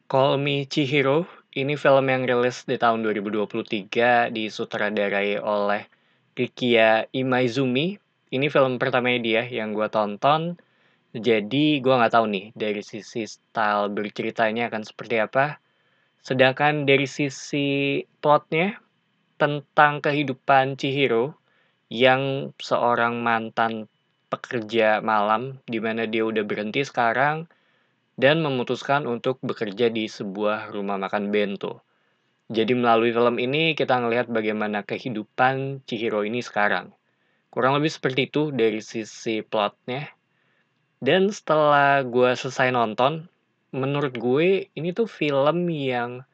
Call Me Chihiro, ini film yang rilis di tahun 2023 disutradarai oleh Rikiya Imaizumi. Ini film pertamanya dia yang gue tonton. Jadi gue nggak tahu nih dari sisi style berceritanya akan seperti apa. Sedangkan dari sisi plotnya tentang kehidupan Chihiro yang seorang mantan pekerja malam di mana dia udah berhenti sekarang dan memutuskan untuk bekerja di sebuah rumah makan bento. Jadi melalui film ini kita ngelihat bagaimana kehidupan Chihiro ini sekarang. Kurang lebih seperti itu dari sisi plotnya. Dan setelah gue selesai nonton, menurut gue ini tuh film yang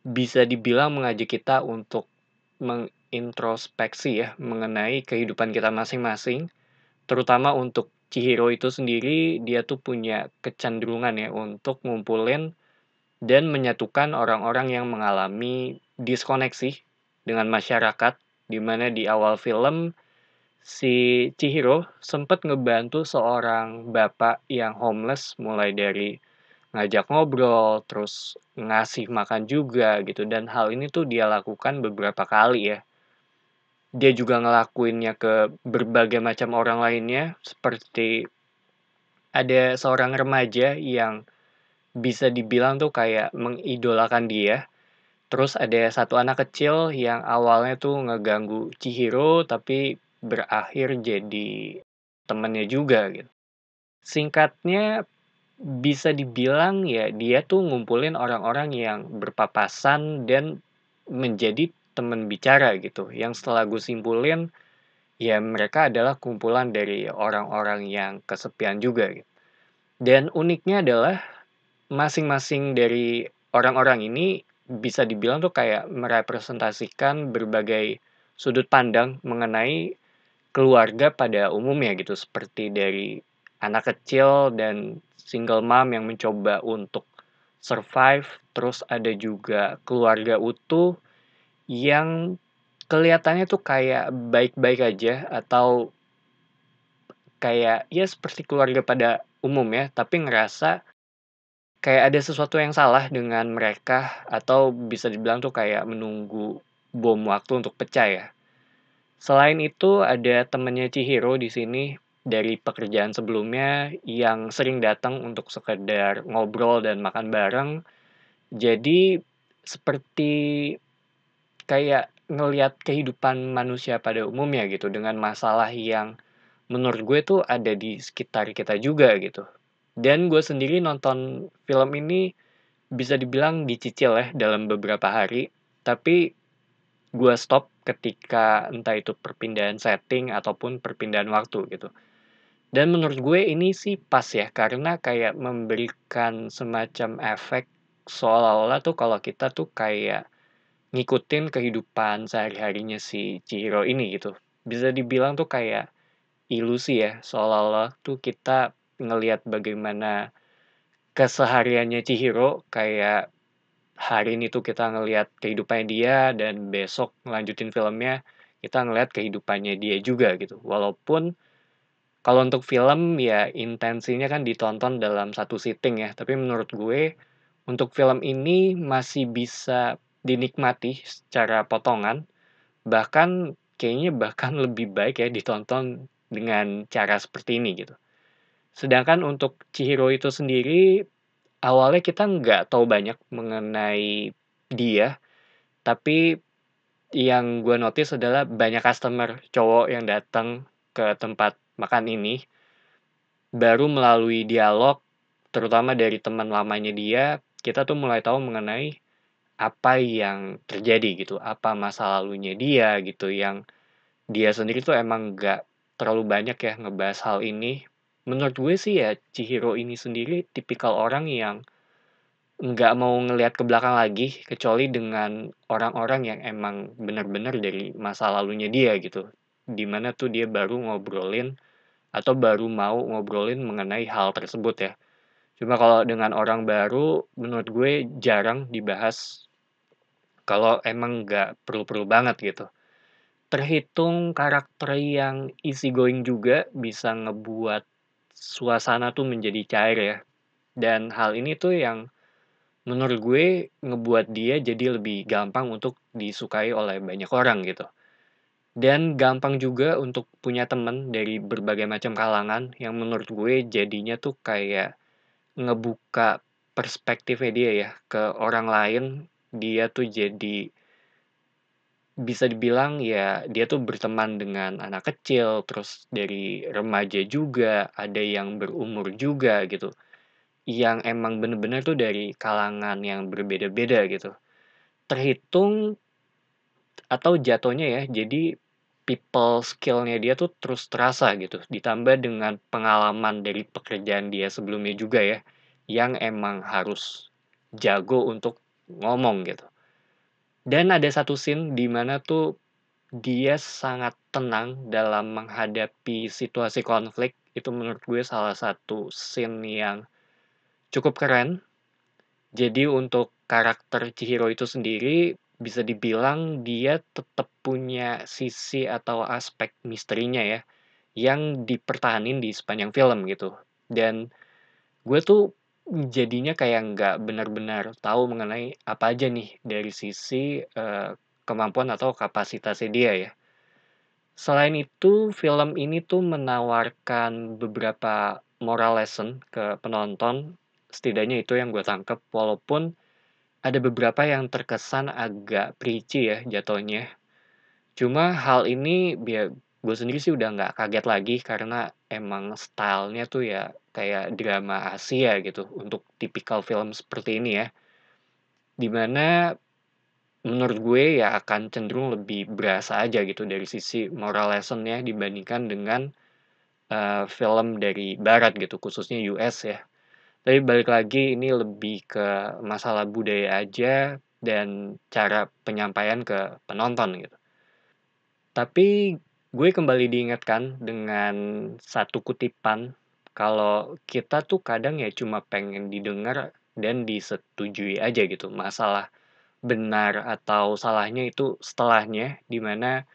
bisa dibilang mengajak kita untuk mengintrospeksi ya mengenai kehidupan kita masing-masing. Terutama untuk Chihiro itu sendiri, dia tuh punya kecenderungan ya untuk ngumpulin dan menyatukan orang-orang yang mengalami diskoneksi dengan masyarakat, di mana di awal film si Chihiro sempat ngebantu seorang bapak yang homeless mulai dari ngajak ngobrol, terus ngasih makan juga gitu dan hal ini tuh dia lakukan beberapa kali ya. Dia juga ngelakuinnya ke berbagai macam orang lainnya seperti ada seorang remaja yang bisa dibilang tuh kayak mengidolakan dia. Terus ada satu anak kecil yang awalnya tuh ngeganggu Chihiro, tapi berakhir jadi temennya juga gitu. Singkatnya, bisa dibilang ya dia tuh ngumpulin orang-orang yang berpapasan dan menjadi teman bicara gitu. Yang setelah gue simpulin, ya mereka adalah kumpulan dari orang-orang yang kesepian juga gitu. Dan uniknya adalah masing-masing dari orang-orang ini bisa dibilang tuh kayak merepresentasikan berbagai sudut pandang mengenai keluarga pada umumnya gitu, seperti dari anak kecil dan single mom yang mencoba untuk survive, terus ada juga keluarga utuh yang kelihatannya tuh kayak baik-baik aja atau kayak ya seperti keluarga pada umumnya, tapi ngerasa kayak ada sesuatu yang salah dengan mereka atau bisa dibilang tuh kayak menunggu bom waktu untuk pecah ya. Selain itu ada temennya Chihiro di sini dari pekerjaan sebelumnya yang sering datang untuk sekedar ngobrol dan makan bareng. Jadi seperti kayak ngelihat kehidupan manusia pada umumnya gitu dengan masalah yang menurut gue tuh ada di sekitar kita juga gitu. Dan gue sendiri nonton film ini bisa dibilang dicicil ya dalam beberapa hari, tapi gue stop ketika entah itu perpindahan setting ataupun perpindahan waktu gitu. Dan menurut gue ini sih pas ya, karena kayak memberikan semacam efek seolah-olah tuh kalau kita tuh kayak ngikutin kehidupan sehari-harinya si Chihiro ini gitu. Bisa dibilang tuh kayak ilusi ya, seolah-olah tuh kita ngelihat bagaimana kesehariannya Chihiro kayak hari ini tuh kita ngelihat kehidupannya dia dan besok ngelanjutin filmnya kita ngelihat kehidupannya dia juga gitu. Walaupun kalau untuk film ya intensinya kan ditonton dalam satu sitting ya, tapi menurut gue untuk film ini masih bisa dinikmati secara potongan, bahkan kayaknya bahkan lebih baik ya ditonton dengan cara seperti ini gitu. Sedangkan untuk Chihiro itu sendiri awalnya kita nggak tahu banyak mengenai dia, tapi yang gue notice adalah banyak customer cowok yang datang ke tempat makan ini, baru melalui dialog, terutama dari teman lamanya dia, kita tuh mulai tahu mengenai apa yang terjadi gitu, apa masa lalunya dia gitu, yang dia sendiri tuh emang nggak terlalu banyak ya ngebahas hal ini. Menurut gue sih ya Chihiro ini sendiri tipikal orang yang nggak mau ngelihat ke belakang lagi, kecuali dengan orang-orang yang emang benar-benar dari masa lalunya dia gitu. Di mana tuh dia baru ngobrolin atau baru mau ngobrolin mengenai hal tersebut ya. Cuma kalau dengan orang baru, menurut gue jarang dibahas kalau emang nggak perlu-perlu banget gitu. Terhitung karakter yang easy going juga bisa ngebuat suasana tuh menjadi cair ya. Dan hal ini tuh yang menurut gue ngebuat dia jadi lebih gampang untuk disukai oleh banyak orang gitu. Dan gampang juga untuk punya temen dari berbagai macam kalangan yang menurut gue jadinya tuh kayak ngebuka perspektifnya dia ya ke orang lain. Dia tuh jadi bisa dibilang ya dia tuh berteman dengan anak kecil, terus dari remaja juga, ada yang berumur juga gitu, yang emang bener-bener tuh dari kalangan yang berbeda-beda gitu. Terhitung atau jatuhnya ya, jadi people skill-nya dia tuh terus terasa gitu, ditambah dengan pengalaman dari pekerjaan dia sebelumnya juga ya, yang emang harus jago untuk ngomong gitu. Dan ada satu scene di mana tuh dia sangat tenang dalam menghadapi situasi konflik, itu menurut gue salah satu scene yang cukup keren. Jadi untuk karakter Chihiro itu sendiri, bisa dibilang dia tetap punya sisi atau aspek misterinya ya, yang dipertahanin di sepanjang film gitu. Dan gue tuh jadinya kayak nggak benar-benar tahu mengenai apa aja nih dari sisi, kemampuan atau kapasitasnya dia ya. Selain itu, film ini tuh menawarkan beberapa moral lesson ke penonton, setidaknya itu yang gue tangkep, walaupun ada beberapa yang terkesan agak preachy ya jatuhnya. Cuma hal ini gue sendiri sih udah nggak kaget lagi karena emang stylenya tuh ya kayak drama Asia gitu untuk tipikal film seperti ini ya. Dimana menurut gue ya akan cenderung lebih berasa aja gitu dari sisi moral lesson-nya dibandingkan dengan film dari barat gitu, khususnya US ya. Tapi balik lagi ini lebih ke masalah budaya aja dan cara penyampaian ke penonton gitu. Tapi gue kembali diingatkan dengan satu kutipan, kalau kita tuh kadang ya cuma pengen didengar dan disetujui aja gitu. Masalah benar atau salahnya itu setelahnya, di mana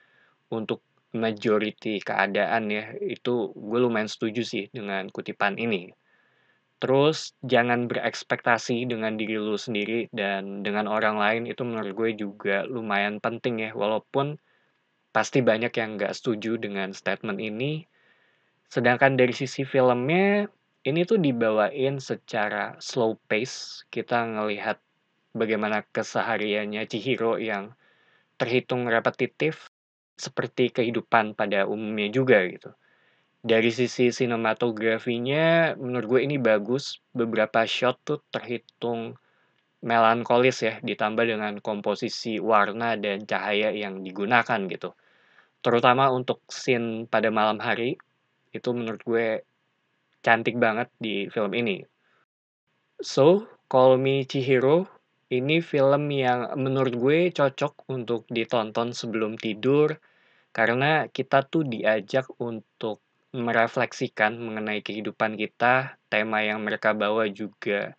untuk majority keadaan ya, itu gue lumayan setuju sih dengan kutipan ini. Terus jangan berekspektasi dengan diri lu sendiri dan dengan orang lain itu menurut gue juga lumayan penting ya, walaupun pasti banyak yang nggak setuju dengan statement ini. Sedangkan dari sisi filmnya, ini tuh dibawain secara slow pace, kita ngelihat bagaimana kesehariannya Chihiro yang terhitung repetitif, seperti kehidupan pada umumnya juga gitu. Dari sisi sinematografinya, menurut gue ini bagus. Beberapa shot tuh terhitung melankolis ya, ditambah dengan komposisi warna dan cahaya yang digunakan gitu. Terutama untuk scene pada malam hari, itu menurut gue cantik banget di film ini. So, Call Me Chihiro, ini film yang menurut gue cocok untuk ditonton sebelum tidur, karena kita tuh diajak untuk merefleksikan mengenai kehidupan kita, tema yang mereka bawa juga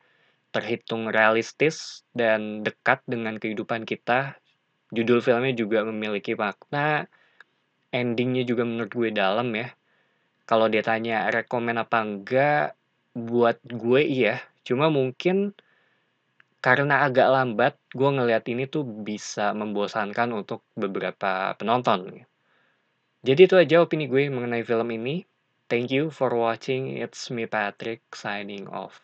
terhitung realistis dan dekat dengan kehidupan kita. Judul filmnya juga memiliki makna, endingnya juga menurut gue dalam ya. Kalau dia tanya rekomen apa enggak, buat gue iya. Cuma mungkin karena agak lambat, gue ngelihat ini tuh bisa membosankan untuk beberapa penonton. Jadi itu aja opini gue mengenai film ini. Thank you for watching. It's me Patrick signing off.